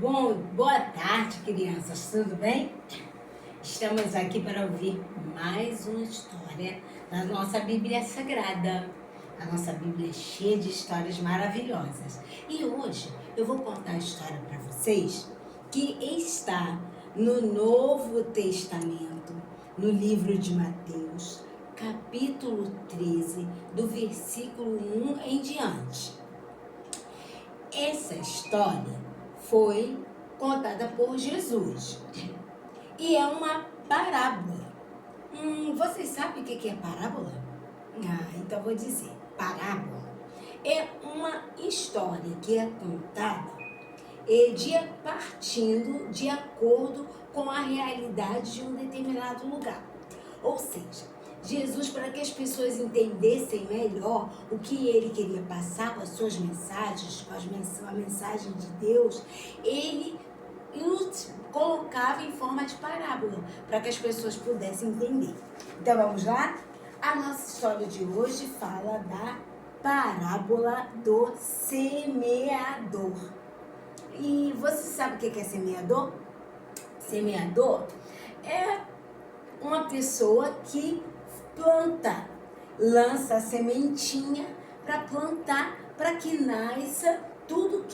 Boa tarde, crianças, tudo bem? Estamos aqui para ouvir mais uma história da nossa Bíblia Sagrada. A nossa Bíblia é cheia de histórias maravilhosas. E hoje eu vou contar a história para vocês que está no Novo Testamento, no livro de Mateus, capítulo 13, do versículo 1 em diante. Essa história foi contada por Jesus e é uma parábola. Vocês sabem o que é parábola? Então vou dizer. Parábola é uma história que é contada partindo de acordo com a realidade de um determinado lugar. Ou seja, Jesus, para que as pessoas entendessem melhor o que ele queria passar com as suas mensagens, com a mensagem de Deus, ele colocava em forma de parábola, para que as pessoas pudessem entender. Então vamos lá? A nossa história de hoje fala da parábola do semeador. E você sabe o que é semeador? Semeador é uma pessoa que planta, lança a sementinha para plantar, para que nasça toda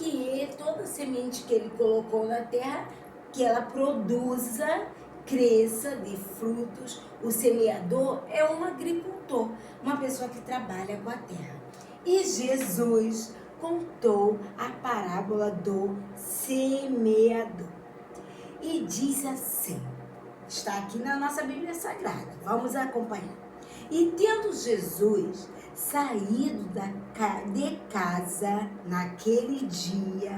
semente que ele colocou na terra, que ela produza, cresça, dê frutos. O semeador é um agricultor, uma pessoa que trabalha com a terra. E Jesus contou a parábola do semeador. E diz assim, está aqui na nossa Bíblia Sagrada, vamos acompanhar. E tendo Jesus saído de casa naquele dia,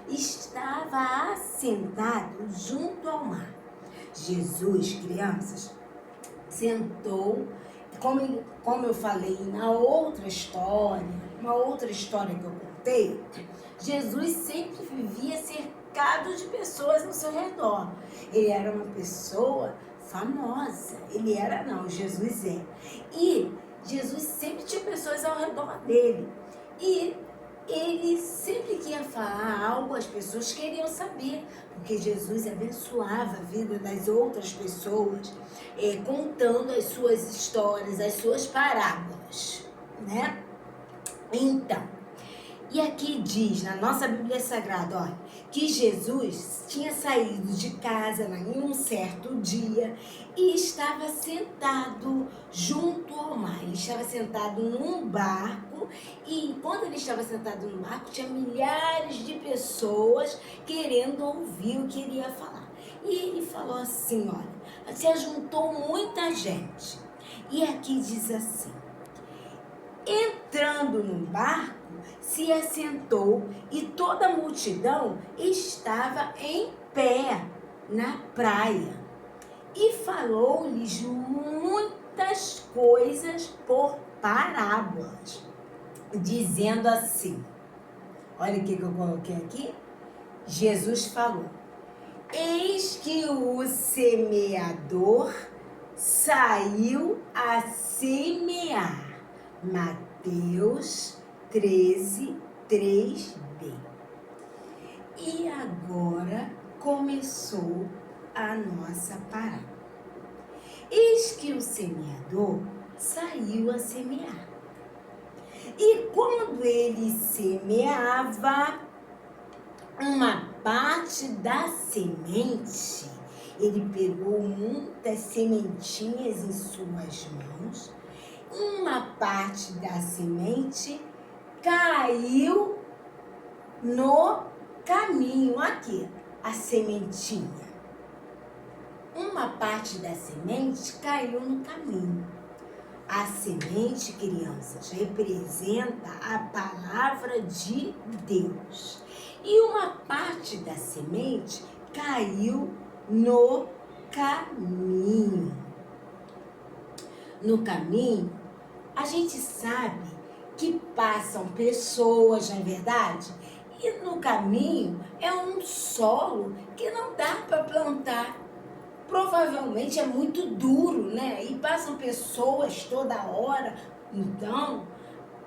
estava assentado junto ao mar. Jesus, crianças, sentou, como eu falei na outra história, uma outra história que eu contei, Jesus sempre vivia cercado de pessoas ao seu redor. Ele era uma pessoa famosa. Jesus é. E Jesus sempre tinha pessoas ao redor dele. E ele sempre que ia falar algo, as pessoas queriam saber, porque Jesus abençoava a vida das outras pessoas, contando as suas histórias, as suas parábolas, né? Então, e aqui diz, na nossa Bíblia Sagrada, olha, que Jesus tinha saído de casa em um certo dia e estava sentado junto ao mar. Ele estava sentado num barco e enquanto ele estava sentado no barco, tinha milhares de pessoas querendo ouvir o que ele ia falar. E ele falou assim, olha, se ajuntou muita gente. E aqui diz assim, entrando no barco, se assentou e toda a multidão estava em pé na praia. E falou-lhes muitas coisas por parábolas, dizendo assim, olha o que eu coloquei aqui. Jesus falou, eis que o semeador saiu a semear. Mateus 13, 3b. E agora começou a nossa parábola. Eis que o semeador saiu a semear. E quando ele semeava, uma parte da semente, ele pegou muitas sementinhas em suas mãos. Uma parte da semente caiu no caminho. Aqui, a sementinha. Uma parte da semente caiu no caminho. A semente, crianças, representa a palavra de Deus. E uma parte da semente caiu no caminho. No caminho, a gente sabe que passam pessoas, não é verdade? E no caminho é um solo que não dá para plantar. Provavelmente é muito duro, né? E passam pessoas toda hora. Então,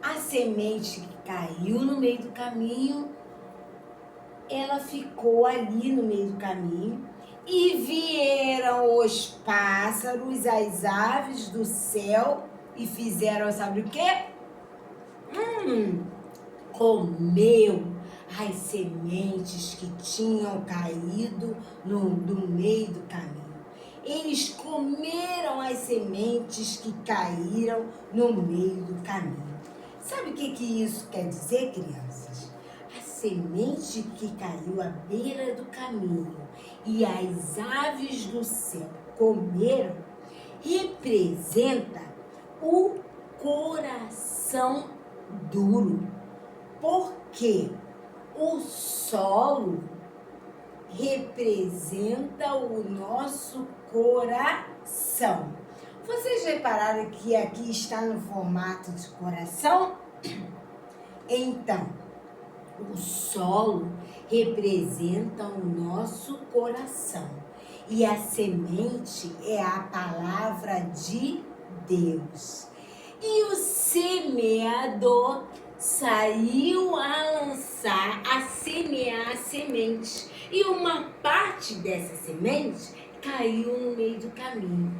a semente que caiu no meio do caminho, ela ficou ali no meio do caminho e vieram os pássaros, as aves do céu e fizeram, sabe o quê? Comeu as sementes que tinham caído no meio do caminho. Eles comeram as sementes que caíram no meio do caminho. Sabe o que isso quer dizer, crianças? A semente que caiu à beira do caminho e as aves do céu comeram representa o coração duro. Porque o solo representa o nosso coração. Vocês repararam que aqui está no formato de coração? Então, o solo representa o nosso coração. E a semente é a palavra de Deus. E o semeador saiu a lançar, a semear a semente. E uma parte dessa semente caiu no meio do caminho.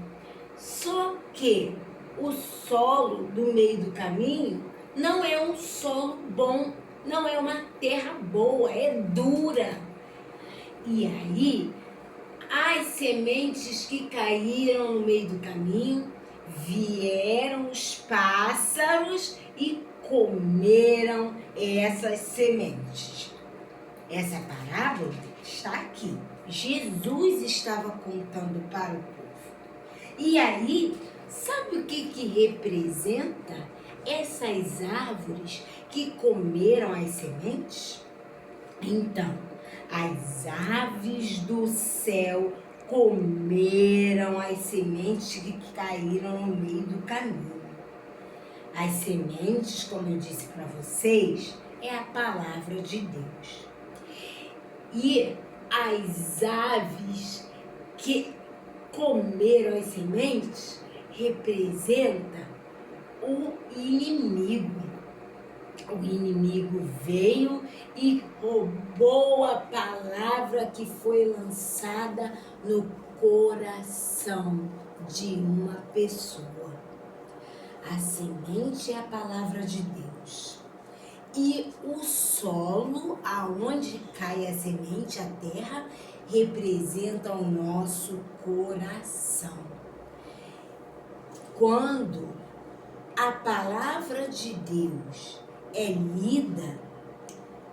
Só que o solo do meio do caminho não é um solo bom, não é uma terra boa, é dura. E aí, as sementes que caíram no meio do caminho, vieram os pássaros e comeram essas sementes. Essa parábola está aqui. Jesus estava contando para o povo. E aí, sabe o que representa essas árvores que comeram as sementes? Então, as aves do céu comeram as sementes que caíram no meio do caminho. As sementes, como eu disse para vocês, é a palavra de Deus. E as aves que comeram as sementes representa o inimigo. O inimigo veio e roubou a palavra que foi lançada no coração de uma pessoa. A semente é a palavra de Deus. E o solo, aonde cai a semente, a terra, representa o nosso coração. Quando a palavra de Deus é lida,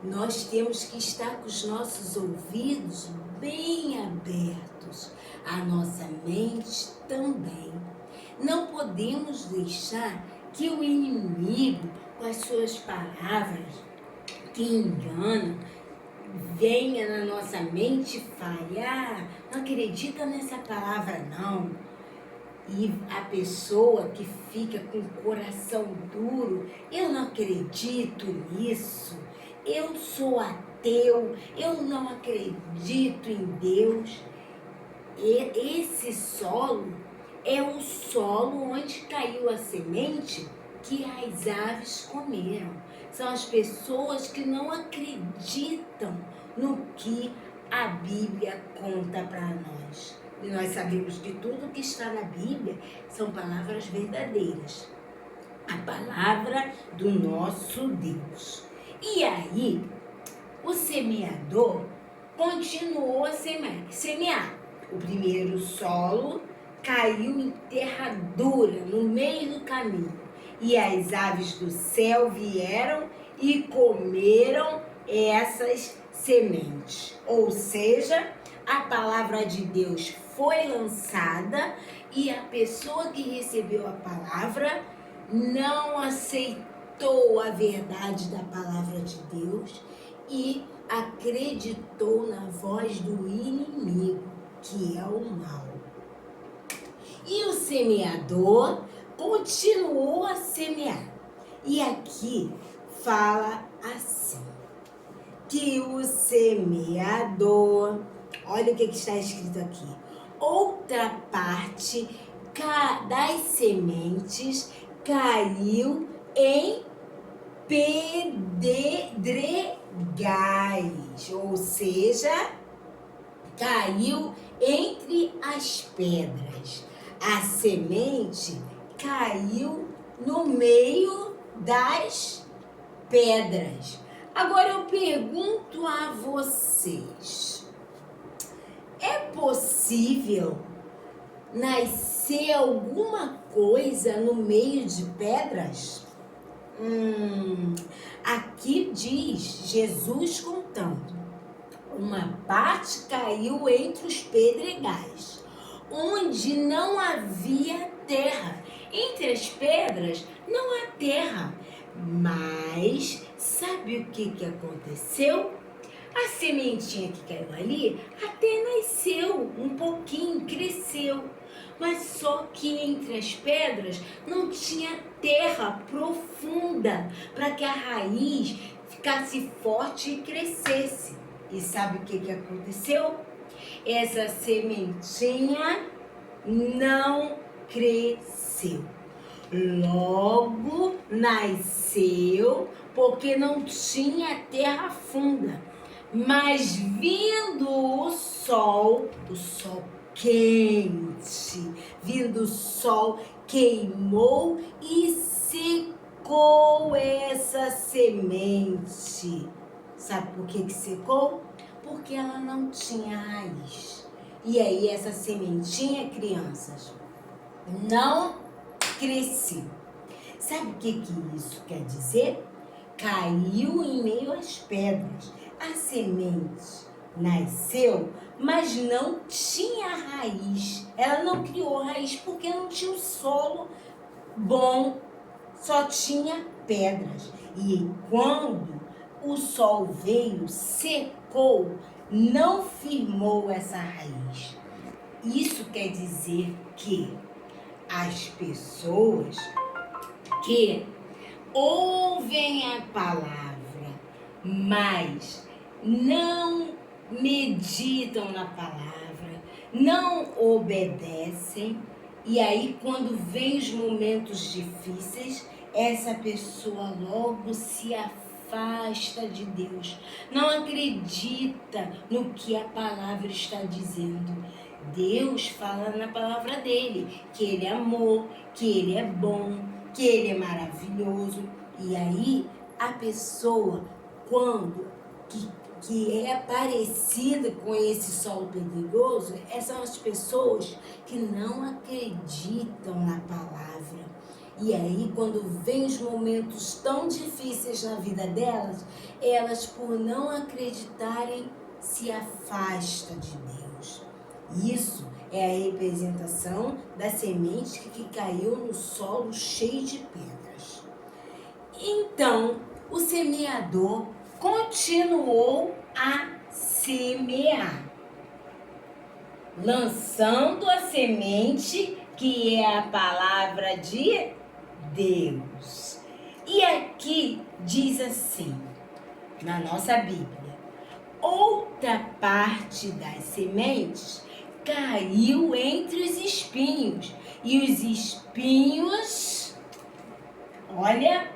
nós temos que estar com os nossos ouvidos bem abertos, a nossa mente também. Não podemos deixar que o inimigo, com as suas palavras que enganam, venha na nossa mente e fale: não acredita nessa palavra não. E a pessoa que fica com o coração duro: eu não acredito nisso, eu sou ateu, eu não acredito em Deus. E esse solo é o solo onde caiu a semente que as aves comeram. São as pessoas que não acreditam no que a Bíblia conta para nós. E nós sabemos que tudo que está na Bíblia são palavras verdadeiras. A palavra do nosso Deus. E aí, o semeador continuou a semear. O primeiro solo caiu em terra dura, no meio do caminho. E as aves do céu vieram e comeram essas sementes. Ou seja, a palavra de Deus foi lançada e a pessoa que recebeu a palavra não aceitou a verdade da palavra de Deus e acreditou na voz do inimigo, que é o mal. E o semeador continuou a semear. E aqui fala assim, que o semeador, olha o que está escrito aqui, outra parte das sementes caiu em ou seja, caiu entre as pedras. A semente caiu no meio das pedras. Agora eu pergunto a vocês: é possível nascer alguma coisa no meio de pedras? Aqui diz Jesus contando: uma parte caiu entre os pedregais, onde não havia terra. Entre as pedras não há terra. Mas sabe o que aconteceu? A sementinha que caiu ali até nasceu um pouquinho, cresceu. Mas só que entre as pedras não tinha terra profunda para que a raiz ficasse forte e crescesse. E sabe o que aconteceu? Essa sementinha não cresceu. Logo nasceu porque não tinha terra funda. Mas vindo o sol quente, vindo o sol queimou e secou essa semente. Sabe por que secou? Porque ela não tinha raiz. E aí essa sementinha, crianças, não cresceu. Sabe o que isso quer dizer? Caiu em meio às pedras. A semente nasceu, mas não tinha raiz. Ela não criou raiz porque não tinha um solo bom, só tinha pedras. E quando o sol veio, secou, não firmou essa raiz. Isso quer dizer que as pessoas que ouvem a palavra, mas não meditam na palavra, não obedecem, e aí quando vem os momentos difíceis, essa pessoa logo se afasta de Deus, não acredita no que a palavra está dizendo. Deus fala na palavra dele, que ele é amor, que ele é bom, que ele é maravilhoso. E aí, a pessoa, quando que é parecida com esse solo pedregoso, são as pessoas que não acreditam na palavra. E aí, quando vem os momentos tão difíceis na vida delas, elas, por não acreditarem, se afastam de Deus. Isso é a representação da semente que caiu no solo cheio de pedras. Então, o semeador continuou a semear, lançando a semente, que é a palavra de Deus. E aqui diz assim, na nossa Bíblia: outra parte das sementes caiu entre os espinhos, e os espinhos, olha,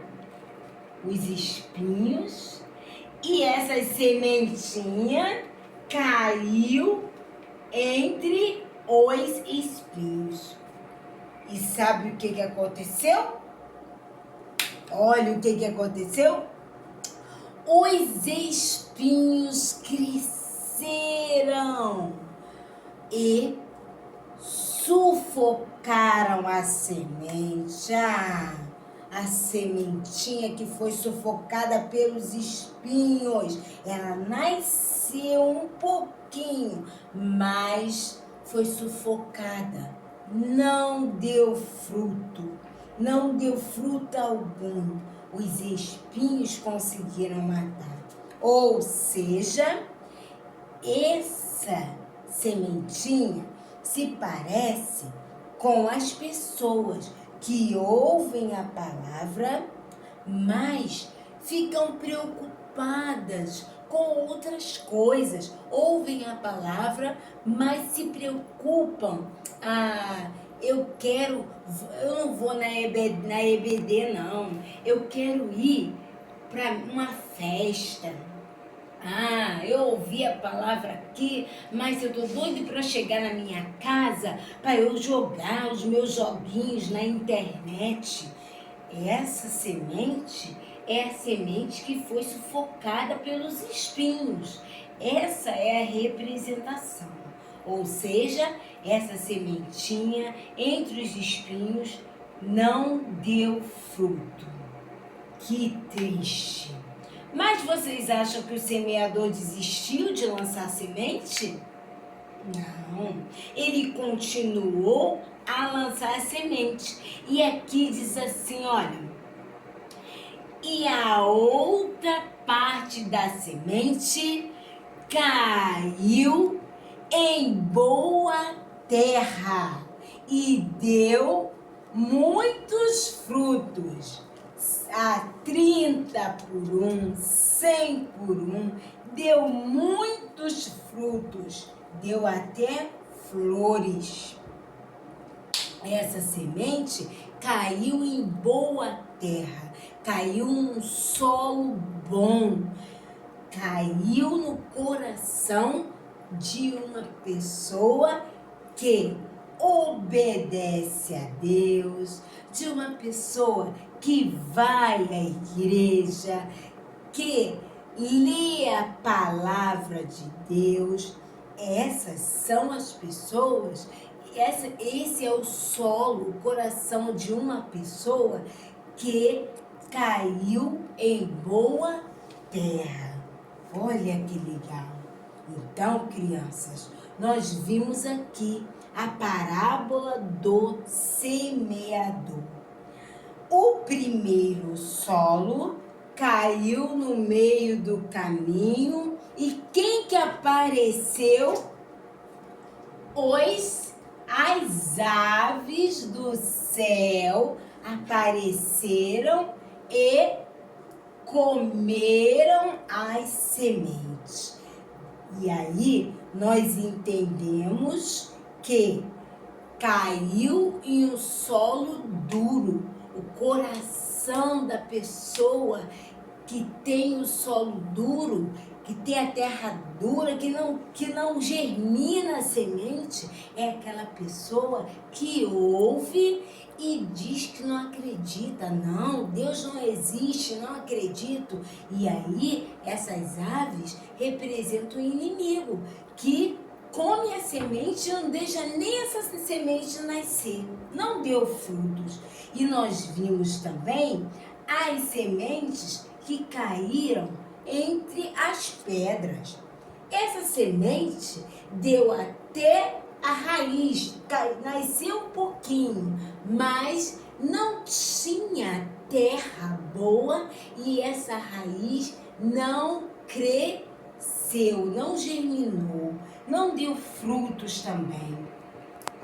os espinhos, e essa sementinha caiu entre os espinhos. E sabe o que aconteceu? Olha o que aconteceu. Os espinhos cresceram e sufocaram a semente. A sementinha que foi sufocada pelos espinhos, ela nasceu um pouquinho, mas foi sufocada. Não deu fruto, não deu fruto algum. Os espinhos conseguiram matar. Ou seja, essa sementinha se parece com as pessoas que ouvem a palavra, mas ficam preocupadas com outras coisas. Ouvem a palavra, mas se preocupam. Eu não vou na EBD não. Eu quero ir para uma festa. Ah, eu ouvi a palavra aqui, mas eu tô doido para chegar na minha casa para eu jogar os meus joguinhos na internet. Essa semente é a semente que foi sufocada pelos espinhos. Essa é a representação. Ou seja, essa sementinha entre os espinhos não deu fruto. Que triste! Mas vocês acham que o semeador desistiu de lançar semente? Não, ele continuou a lançar a semente. E aqui diz assim, olha, e a outra parte da semente caiu em boa terra e deu muitos frutos. A 30 por 1, 100 por 1, deu muitos frutos, deu até flores. Essa semente caiu em boa terra, caiu num solo bom, caiu no coração de uma pessoa que obedece a Deus, de uma pessoa que vai à igreja, que lê a palavra de Deus. Essas são as pessoas, esse é o solo, o coração de uma pessoa que caiu em boa terra. Olha que legal. Então, crianças, nós vimos aqui a parábola do semeador. O primeiro solo caiu no meio do caminho e quem que apareceu? As aves do céu apareceram e comeram as sementes. E aí nós entendemos que caiu em um solo duro. O coração da pessoa que tem o solo duro, que tem a terra dura, que não germina a semente, é aquela pessoa que ouve e diz que não acredita. Não, Deus não existe, não acredito. E aí, essas aves representam o inimigo, que come a semente e não deixa nem essa semente nascer. Não deu frutos. E nós vimos também as sementes que caíram entre as pedras. Essa semente deu até a raiz, nasceu um pouquinho, mas não tinha terra boa e essa raiz não cresceu, não germinou, não deu frutos também.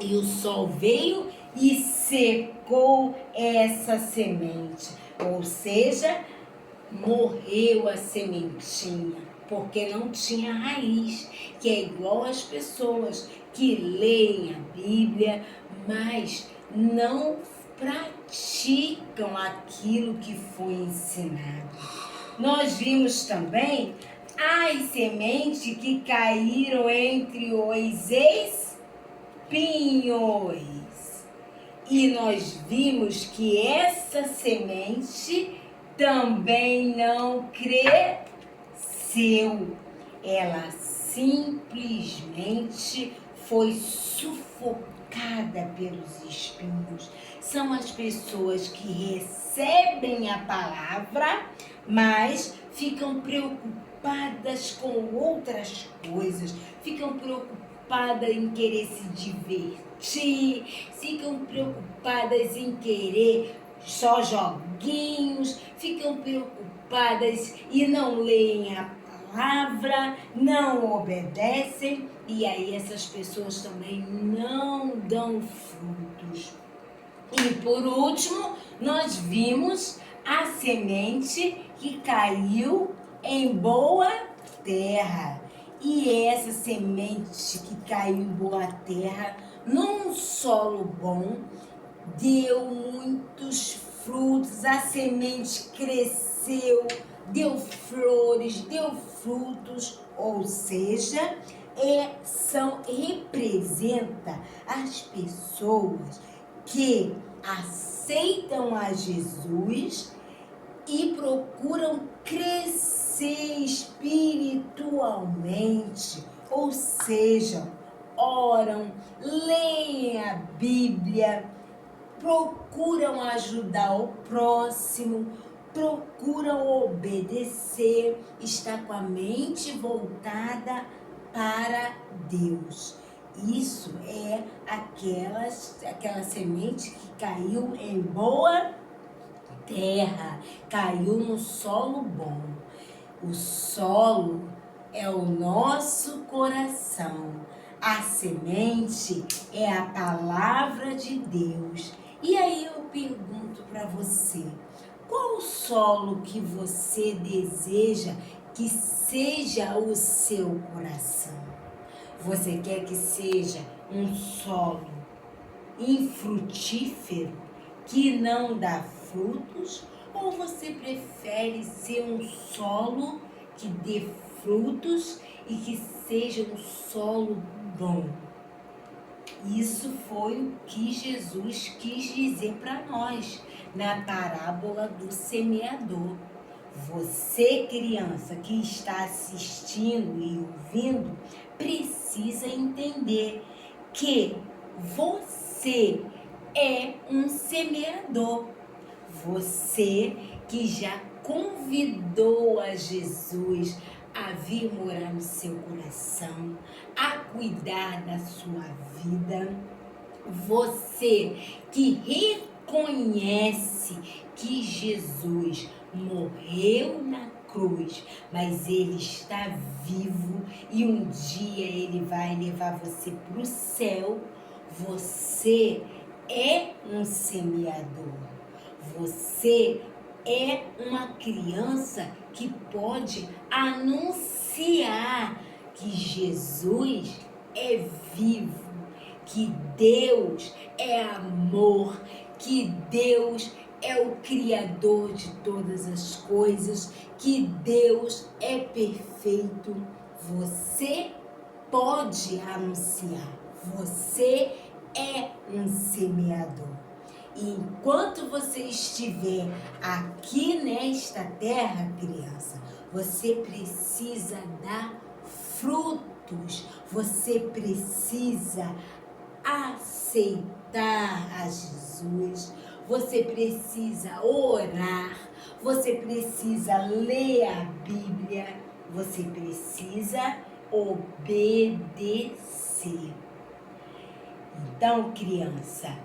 E o sol veio e secou essa semente, ou seja, morreu a sementinha, porque não tinha raiz, que é igual às pessoas que leem a Bíblia, mas não praticam aquilo que foi ensinado. Nós vimos também as sementes que caíram entre os espinhos. E nós vimos que essa semente também não cresceu. Ela simplesmente foi sufocada pelos espinhos. São as pessoas que recebem a palavra, mas ficam preocupadas com outras coisas, ficam preocupadas em querer se divertir, ficam preocupadas em querer só joguinhos, ficam preocupadas e não leem a palavra, não obedecem, e aí essas pessoas também não dão frutos. E por último, nós vimos a semente que caiu em boa terra. E essa semente que caiu em boa terra, num solo bom, deu muitos frutos, a semente cresceu, deu flores, deu frutos, ou seja, representa as pessoas que aceitam a Jesus e procuram crescer espiritualmente, ou seja, oram, leem a Bíblia, procuram ajudar o próximo, procuram obedecer, estar com a mente voltada para Deus. Isso é aquela semente que caiu em boa terra, caiu no solo bom. O solo é o nosso coração. A semente é a palavra de Deus. E aí eu pergunto para você, qual o solo que você deseja que seja o seu coração? Você quer que seja um solo infrutífero, que não dá frutos? Ou você prefere ser um solo que dê frutos e que seja um solo bom? Isso foi o que Jesus quis dizer para nós na parábola do semeador. Você, criança que está assistindo e ouvindo, precisa entender que você é um semeador. Você que já convidou a Jesus a vir morar no seu coração, a cuidar da sua vida. Você que reconhece que Jesus morreu na cruz, mas ele está vivo e um dia ele vai levar você para o céu. Você é um semeador. Você é uma criança que pode anunciar que Jesus é vivo, que Deus é amor, que Deus é o Criador de todas as coisas, que Deus é perfeito. Você pode anunciar. Você é um semeador. E enquanto você estiver aqui nesta terra, criança, você precisa dar frutos. Você precisa aceitar a Jesus. Você precisa orar. Você precisa ler a Bíblia. Você precisa obedecer. Então, criança,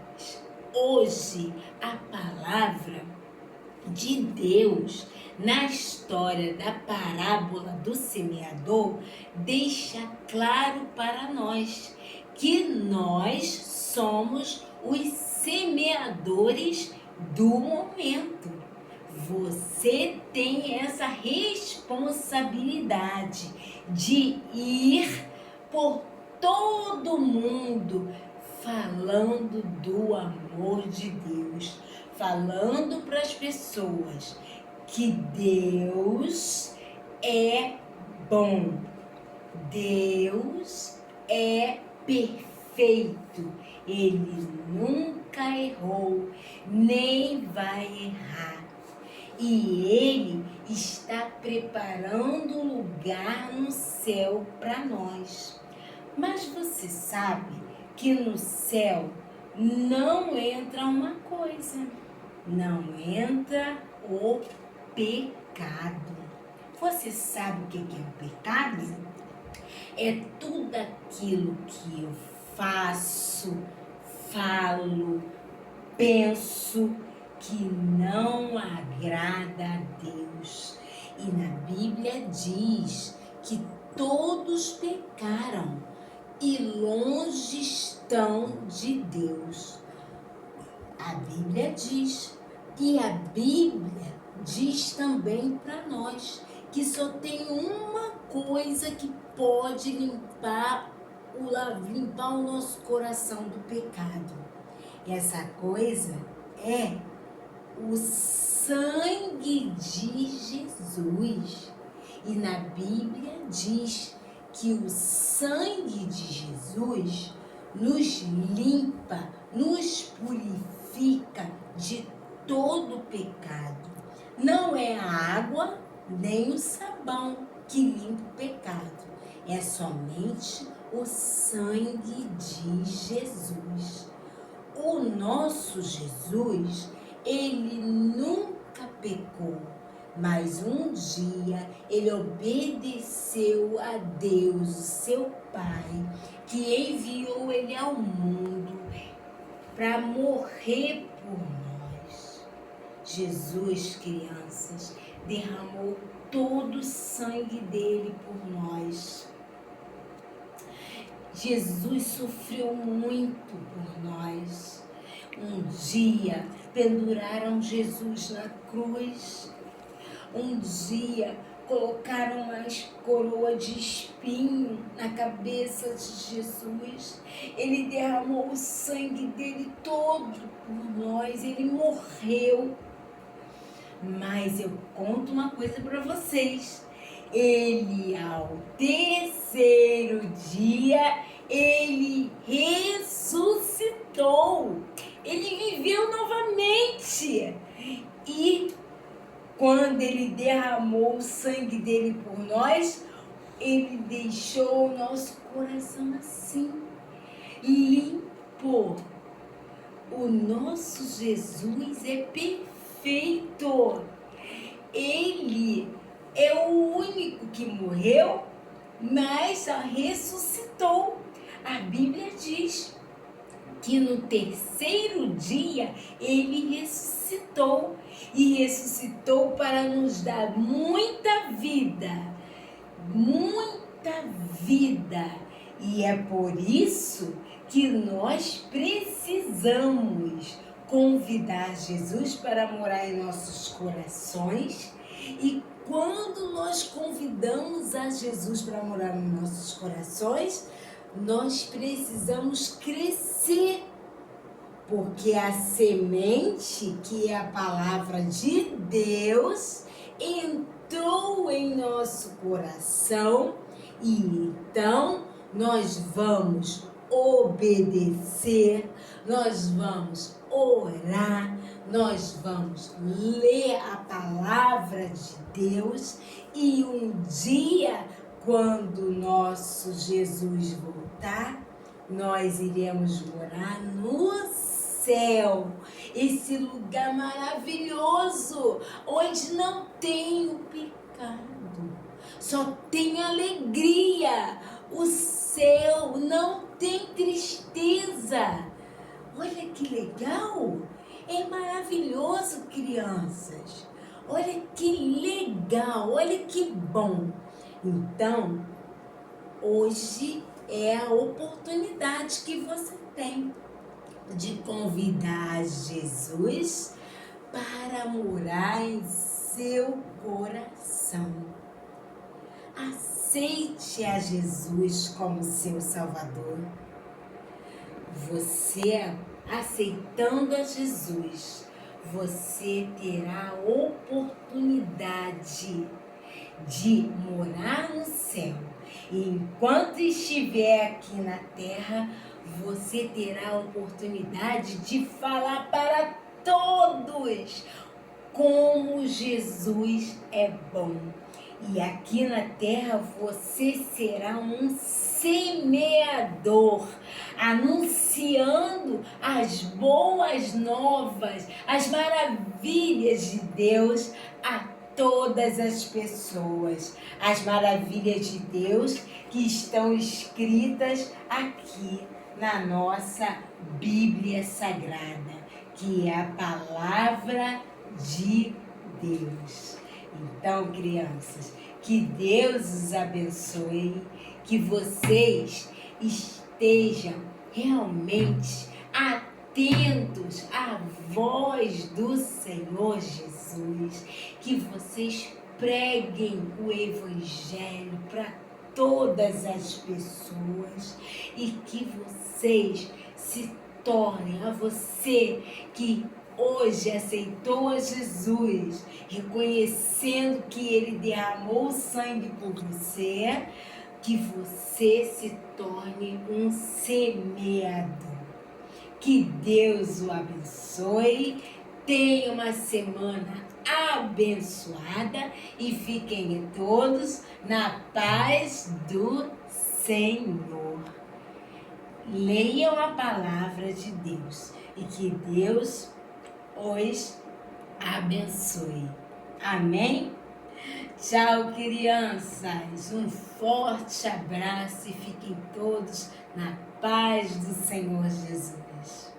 hoje a palavra de Deus na história da parábola do semeador deixa claro para nós que nós somos os semeadores do momento. Você tem essa responsabilidade de ir por todo mundo falando do amor de Deus, falando para as pessoas que Deus é bom, Deus é perfeito, Ele nunca errou, nem vai errar. E Ele está preparando um lugar no céu para nós. Mas você sabe que no céu não entra uma coisa, não entra o pecado. Você sabe o que é o pecado? É tudo aquilo que eu faço, falo, penso que não agrada a Deus. E na Bíblia diz que todos pecaram e longe estão de Deus. A Bíblia diz, e a Bíblia diz também para nós que só tem uma coisa que pode limpar o nosso coração do pecado. Essa coisa é o sangue de Jesus. E na Bíblia diz que o sangue de Jesus nos limpa, nos purifica de todo pecado. Não é a água nem o sabão que limpa o pecado, é somente o sangue de Jesus. O nosso Jesus, ele nunca pecou, mas um dia ele obedeceu a Deus, o seu Pai, que enviou ele ao mundo para morrer por nós. Jesus, crianças, derramou todo o sangue dele por nós. Jesus sofreu muito por nós. Um dia penduraram Jesus na cruz. Um dia colocaram uma coroa de espinho na cabeça de Jesus. Ele derramou o sangue dele todo por nós. Ele morreu. Mas eu conto uma coisa para vocês. Ele, ao terceiro dia, ele ressuscitou. Ele viveu novamente. E quando ele derramou o sangue dele por nós, ele deixou o nosso coração assim, limpo. O nosso Jesus é perfeito. Ele é o único que morreu, mas ressuscitou. A Bíblia diz que no terceiro dia ele ressuscitou. E ressuscitou para nos dar muita vida. Muita vida. E é por isso que nós precisamos convidar Jesus para morar em nossos corações. E quando nós convidamos a Jesus para morar nos nossos corações, nós precisamos crescer. Porque a semente, que é a palavra de Deus, entrou em nosso coração e então nós vamos obedecer, nós vamos orar, nós vamos ler a palavra de Deus e um dia, quando nosso Jesus voltar, nós iremos morar no céu, esse lugar maravilhoso, onde não tem o pecado, só tem alegria. O céu não tem tristeza. Olha que legal, é maravilhoso, crianças. Olha que legal, olha que bom. Então, hoje é a oportunidade que você tem de convidar Jesus para morar em seu coração. Aceite a Jesus como seu Salvador. Você, aceitando a Jesus, você terá a oportunidade de morar no céu. E enquanto estiver aqui na terra, você terá a oportunidade de falar para todos como Jesus é bom. E aqui na terra você será um semeador, anunciando as boas novas, as maravilhas de Deus a todas as pessoas. As maravilhas de Deus que estão escritas aqui na nossa Bíblia Sagrada, que é a palavra de Deus. Então, crianças, que Deus os abençoe, que vocês estejam realmente atentos à voz do Senhor Jesus, que vocês preguem o Evangelho para todas as pessoas e que vocês se tornem, a você que hoje aceitou a Jesus, reconhecendo que Ele derramou o sangue por você, que você se torne um semeador. Que Deus o abençoe, tenha uma semana abençoada e fiquem todos na paz do Senhor. Leiam a palavra de Deus e que Deus os abençoe. Amém? Tchau, crianças. Um forte abraço e fiquem todos na paz do Senhor Jesus.